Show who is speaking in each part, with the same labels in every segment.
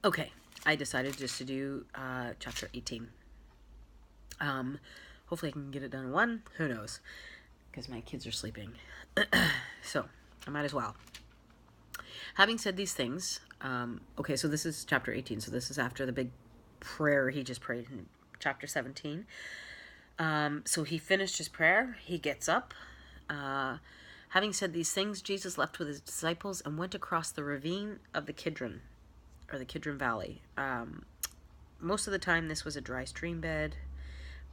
Speaker 1: Okay, I decided just to do chapter 18. Hopefully I can get it done in one. Who knows? Because my kids are sleeping. So, I might as well. Having said these things, okay, so this is chapter 18. So this is after the big prayer he just prayed in chapter 17. So he finished his prayer. He gets up. Having said these things, Jesus left with his disciples and went across the ravine of the Kidron, or the Kidron Valley. Most of the time, this was a dry stream bed,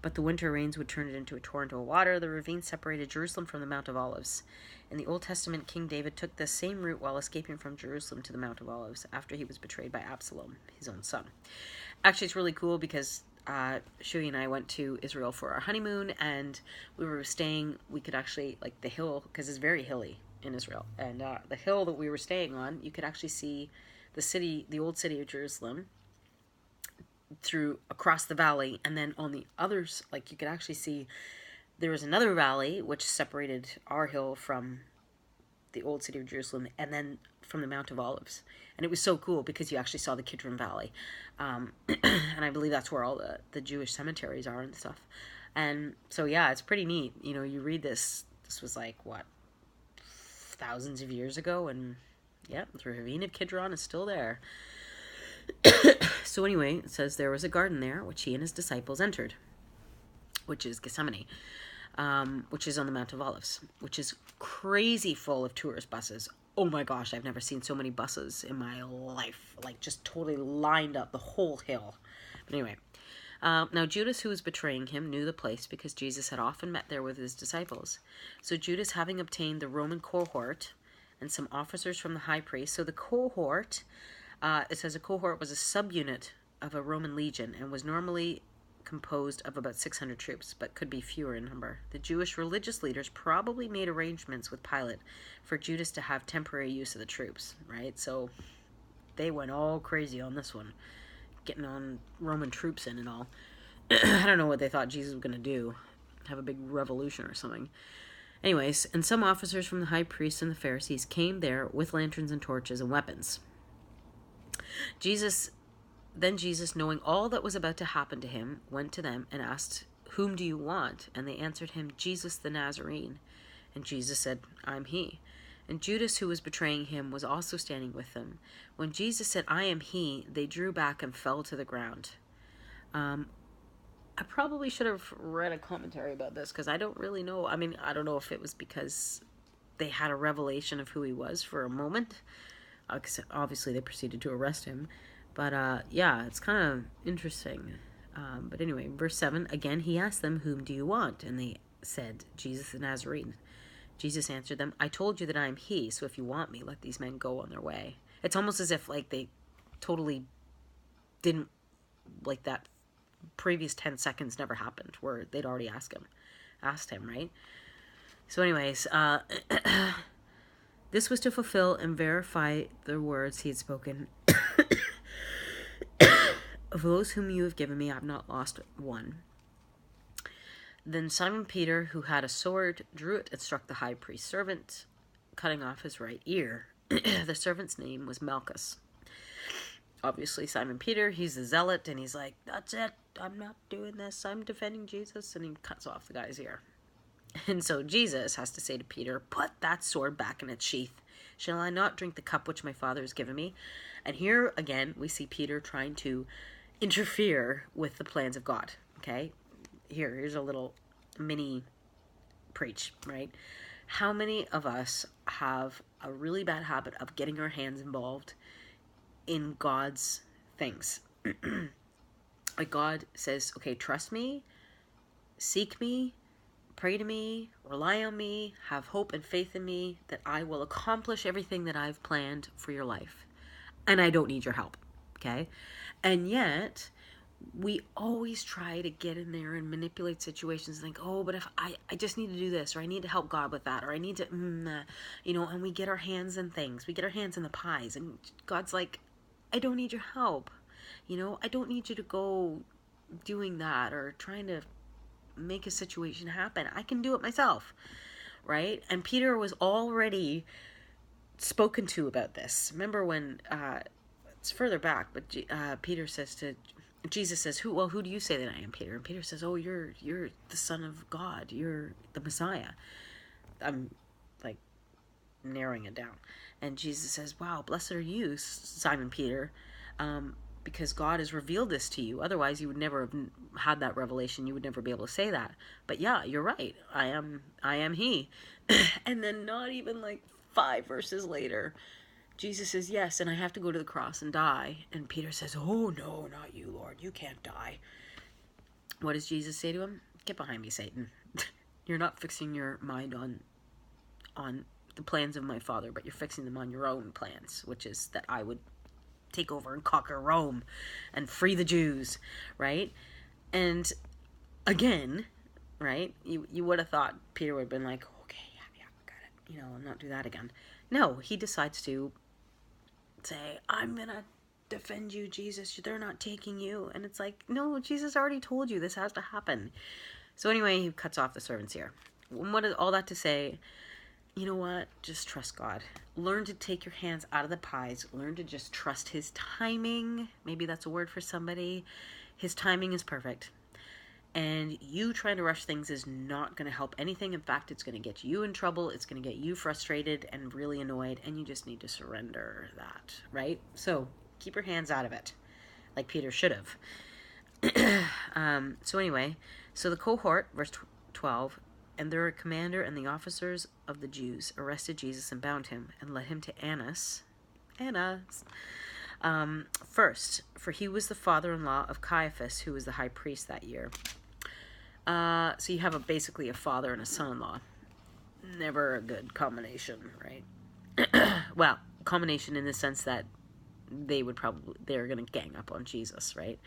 Speaker 1: but the winter rains would turn it into a torrent of water. The ravine separated Jerusalem from the Mount of Olives. In the Old Testament, King David took the same route while escaping from Jerusalem to the Mount of Olives after he was betrayed by Absalom, his own son. Actually, it's really cool because Shuey and I went to Israel for our honeymoon, and we were staying, we could actually, like the hill, because it's very hilly in Israel, and the hill that we were staying on, you could actually see the city, the old city of Jerusalem, through across the valley, and then on the others, like you could actually see there was another valley which separated our hill from the old city of Jerusalem, and then from the Mount of Olives. And it was so cool because you actually saw the Kidron Valley. And I believe that's where all the Jewish cemeteries are and stuff. And so, yeah, it's pretty neat. You know, you read this was like, what, thousands of years ago, and yeah, the ravine of Kidron is still there. So anyway, it says there was a garden there, which he and his disciples entered, which is Gethsemane. Which is on the Mount of Olives, which is crazy full of tourist buses. Oh my gosh, I've never seen so many buses in my life. Like, just totally lined up the whole hill. But anyway, now Judas, who was betraying him, knew the place because Jesus had often met there with his disciples. So Judas, having obtained the Roman cohort and some officers from the high priest. So the cohort, it says a cohort was a subunit of a Roman legion and was normally composed of about 600 troops, but could be fewer in number. The Jewish religious leaders probably made arrangements with Pilate for Judas to have temporary use of the troops, right? So they went all crazy on this one, getting on Roman troops in and all. I don't know what they thought Jesus was going to do, have a big revolution or something. Anyways, and some officers from the high priests and the Pharisees came there with lanterns and torches and weapons. Then Jesus, knowing all that was about to happen to him, went to them and asked, "Whom do you want?" And they answered him, "Jesus the Nazarene." And Jesus said, "I'm he." And Judas, who was betraying him, was also standing with them. When Jesus said, "I am he," they drew back and fell to the ground. I probably should have read a commentary about this because I don't really know. I mean, I don't know if it was because they had a revelation of who he was for a moment. Obviously, they proceeded to arrest him. But yeah, it's kind of interesting. But anyway, verse 7, again, he asked them, "Whom do you want?" And they said, "Jesus the Nazarene." Jesus answered them, "I told you that I am he, so if you want me, let these men go on their way." It's almost as if like they totally didn't, like that previous 10 seconds never happened, where they'd already asked him, right? So anyways, this was to fulfill and verify the words he had spoken. "Of those whom you have given me, I have not lost one." Then Simon Peter, who had a sword, drew it and struck the high priest's servant, cutting off his right ear. The servant's name was Malchus. Obviously, Simon Peter, he's a zealot, and he's like, "That's it, I'm not doing this, I'm defending Jesus," and he cuts off the guy's ear. And so Jesus has to say to Peter, "Put that sword back in its sheath. Shall I not drink the cup which my Father has given me?" And here again, we see Peter trying to interfere with the plans of God. Okay, here's a little mini preach, right? How many of us have a really bad habit of getting our hands involved in God's things? Like God says, okay, trust me, seek me, pray to me, rely on me, have hope and faith in me, that I will accomplish everything that I've planned for your life. And I don't need your help, okay? And yet, we always try to get in there and manipulate situations and think, oh, but if I just need to do this, or I need to help God with that, or I need to, and we get our hands in things. We get our hands in the pies. And God's like, I don't need your help. I don't need you to go doing that or trying to make a situation happen. I can do it myself, right? And Peter was already spoken to about this. Remember when it's further back, but Peter says to Jesus says, who do you say that I am, Peter? And Peter says, oh, you're the Son of God. You're the Messiah. I'm like narrowing it down. And Jesus says, wow, blessed are you, Simon Peter, because God has revealed this to you. Otherwise, you would never have had that revelation. You would never be able to say that. But yeah, you're right. I am he. And then not even like 5 verses later, Jesus says, yes, and I have to go to the cross and die. And Peter says, oh, no, not you, Lord. You can't die. What does Jesus say to him? Get behind me, Satan. You're not fixing your mind on the plans of my Father, but you're fixing them on your own plans, which is that I would take over and conquer Rome and free the Jews, right? And again, right, you would have thought Peter would have been like, okay, yeah, got it, and not do that again. No, he decides to say, I'm gonna defend you, Jesus. They're not taking you. And it's like, no, Jesus already told you this has to happen. So anyway, he cuts off the servants here. What is all that to say? You know what? Just trust God. Learn to take your hands out of the pies. Learn to just trust his timing. Maybe that's a word for somebody. His timing is perfect. And you trying to rush things is not going to help anything. In fact, it's going to get you in trouble. It's going to get you frustrated and really annoyed. And you just need to surrender that, right? So keep your hands out of it, like Peter should have. So anyway, so the cohort, verse 12, and their commander and the officers of the Jews arrested Jesus and bound him and led him to Annas, first, for he was the father-in-law of Caiaphas, who was the high priest that year. So you have basically a father and a son-in-law. Never a good combination, right? Well, combination in the sense that they're going to gang up on Jesus, right?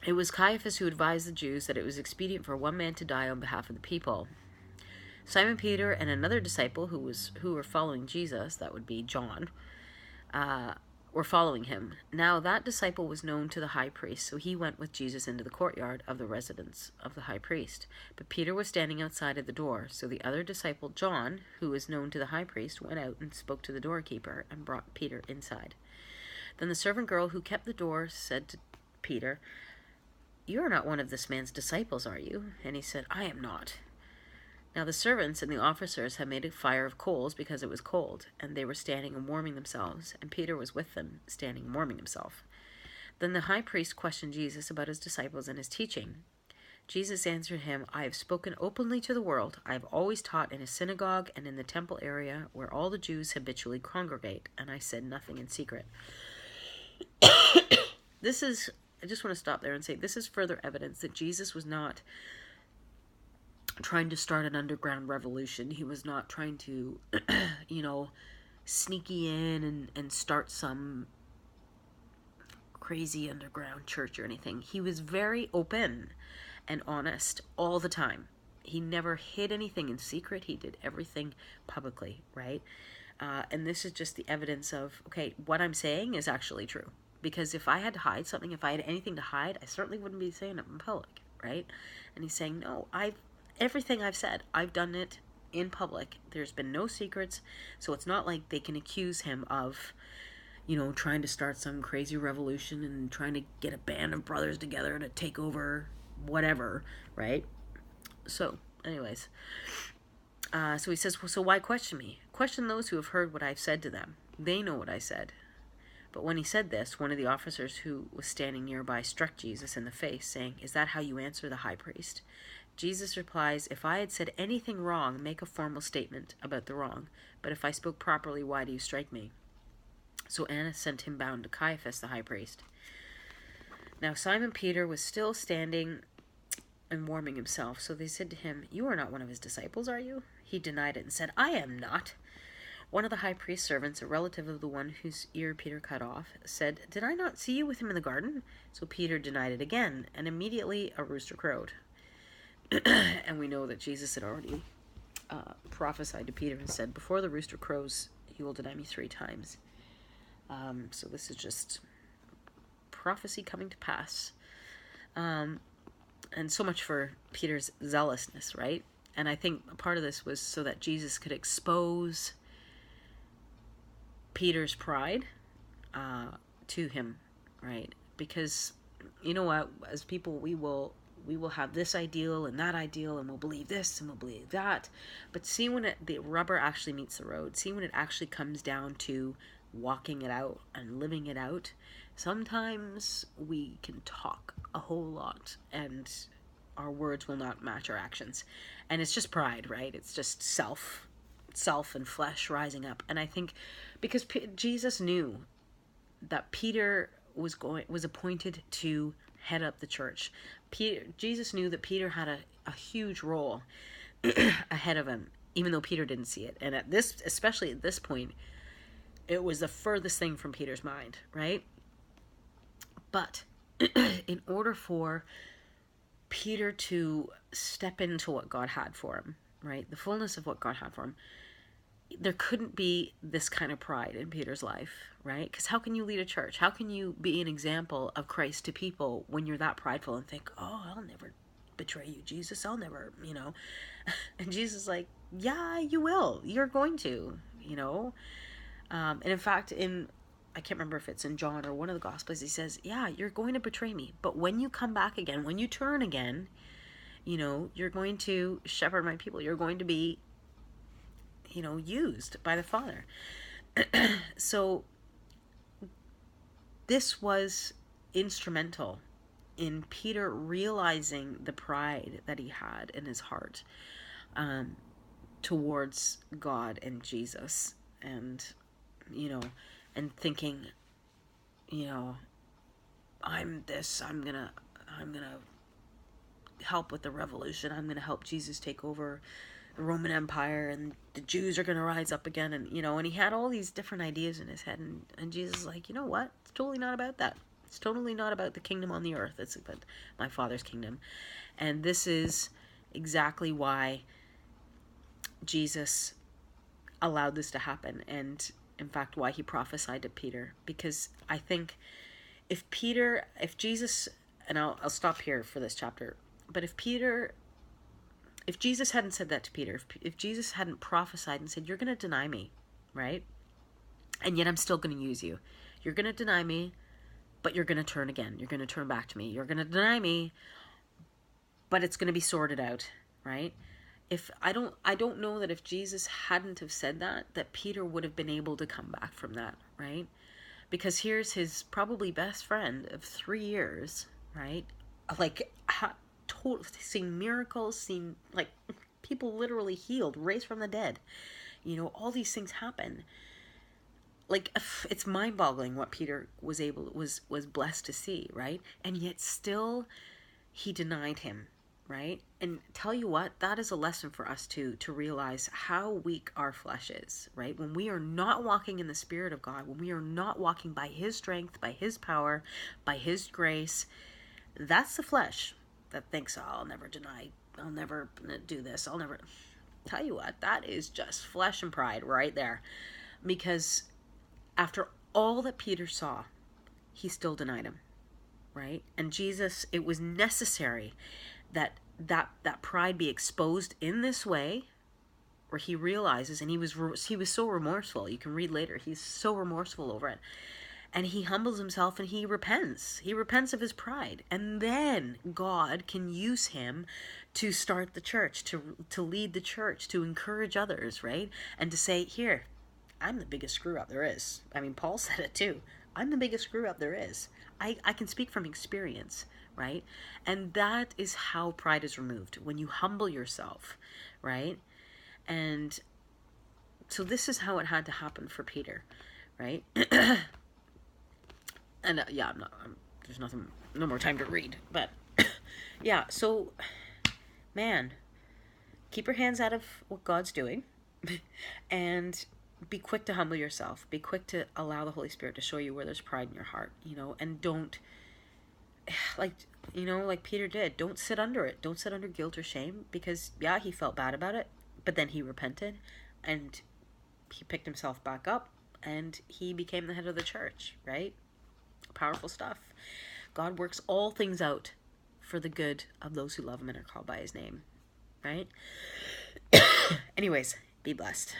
Speaker 1: It was Caiaphas who advised the Jews that it was expedient for one man to die on behalf of the people. Simon Peter and another disciple who were following Jesus, that would be John, were following him. Now that disciple was known to the high priest, so he went with Jesus into the courtyard of the residence of the high priest. But Peter was standing outside at the door, so the other disciple, John, who was known to the high priest, went out and spoke to the doorkeeper and brought Peter inside. Then the servant girl who kept the door said to Peter, you are not one of this man's disciples, are you? And he said, I am not. Now the servants and the officers had made a fire of coals because it was cold, and they were standing and warming themselves, and Peter was with them, standing and warming himself. Then the high priest questioned Jesus about his disciples and his teaching. Jesus answered him, I have spoken openly to the world. I have always taught in a synagogue and in the temple area where all the Jews habitually congregate, and I said nothing in secret. I just want to stop there and say this is further evidence that Jesus was not trying to start an underground revolution. He was not trying to, sneaky in and start some crazy underground church or anything. He was very open and honest all the time. He never hid anything in secret. He did everything publicly, right? And this is just the evidence of, okay, what I'm saying is actually true. Because if I had to hide something, if I had anything to hide, I certainly wouldn't be saying it in public, right? And he's saying, no, everything I've said, I've done it in public. There's been no secrets, so it's not like they can accuse him of, trying to start some crazy revolution and trying to get a band of brothers together to take over whatever, right? So, anyways, so he says, well, so why question me? Question those who have heard what I've said to them. They know what I said. But when he said this, one of the officers who was standing nearby struck Jesus in the face, saying, is that how you answer the high priest? Jesus replies, if I had said anything wrong, make a formal statement about the wrong. But if I spoke properly, why do you strike me? So Annas sent him bound to Caiaphas, the high priest. Now Simon Peter was still standing and warming himself. So they said to him, you are not one of his disciples, are you? He denied it and said, I am not. One of the high priest's servants, a relative of the one whose ear Peter cut off, said, did I not see you with him in the garden? So Peter denied it again, and immediately a rooster crowed. And we know that Jesus had already prophesied to Peter and said, before the rooster crows, you will deny me 3 times. So this is just prophecy coming to pass. And so much for Peter's zealousness, right? And I think a part of this was so that Jesus could expose Peter's pride, to him, right? Because you know what, as people, we will have this ideal and that ideal, and we'll believe this and we'll believe that. But see, when the rubber actually meets the road, see when it actually comes down to walking it out and living it out, sometimes we can talk a whole lot and our words will not match our actions. And it's just pride, right? It's just self and flesh rising up. And I think because Jesus knew that Peter was appointed to head up the church. Jesus knew that Peter had a huge role ahead of him, even though Peter didn't see it. And especially at this point, it was the furthest thing from Peter's mind, right? But in order for Peter to step into what God had for him, right? The fullness of what God had for him, there couldn't be this kind of pride in Peter's life, right? Because how can you lead a church? How can you be an example of Christ to people when you're that prideful and think, oh, I'll never betray you, Jesus. I'll never, And Jesus is like, yeah, you will. You're going to, And in fact, I can't remember if it's in John or one of the Gospels, he says, yeah, you're going to betray me. But when you come back again, when you turn again, you're going to shepherd my people. You're going to be used by the Father. So this was instrumental in Peter realizing the pride that he had in his heart towards God and Jesus, and and thinking, I'm gonna help with the revolution. I'm gonna help Jesus take over the Roman Empire, and the Jews are going to rise up again. And, and he had all these different ideas in his head. And Jesus is like, you know what? It's totally not about that. It's totally not about the kingdom on the earth. It's about my Father's kingdom. And this is exactly why Jesus allowed this to happen. And, in fact, why he prophesied to Peter. Because I think if Jesus, and I'll stop here for this chapter, but if Jesus hadn't said that to Peter, if Jesus hadn't prophesied and said, you're going to deny me, right? And yet I'm still going to use you. You're going to deny me, but you're going to turn again. You're going to turn back to me. You're going to deny me, but it's going to be sorted out, right? I don't know that if Jesus hadn't have said that Peter would have been able to come back from that, right? Because here's his probably best friend of 3 years, right? Like, seeing miracles, seeing like people literally healed, raised from the dead, all these things happen. Like, it's mind-boggling what Peter was blessed to see, right? And yet still he denied him, right? And tell you what, that is a lesson for us too, to realize how weak our flesh is, right? When we are not walking in the Spirit of God, when we are not walking by his strength, by his power, by his grace, that's the flesh that thinks, oh, I'll never do this, I'll never. Tell you what, that is just flesh and pride right there. Because after all that Peter saw, he still denied him, right? And Jesus, it was necessary that pride be exposed in this way, where he realizes, and he was so remorseful. You can read later, he's so remorseful over it. And he humbles himself and he repents. He repents of his pride. And then God can use him to start the church, to lead the church, to encourage others, right? And to say, here, I'm the biggest screw up there is. I mean, Paul said it too. I'm the biggest screw up there is. I can speak from experience, right? And that is how pride is removed, when you humble yourself, right? And so this is how it had to happen for Peter, right? And there's no more time to read, but yeah, so, man, keep your hands out of what God's doing, and be quick to humble yourself. Be quick to allow the Holy Spirit to show you where there's pride in your heart, and don't, like Peter did, don't sit under it. Don't sit under guilt or shame, because, yeah, he felt bad about it, but then he repented, and he picked himself back up, and he became the head of the church, right? Powerful stuff. God works all things out for the good of those who love him and are called by his name, right? Anyways, be blessed.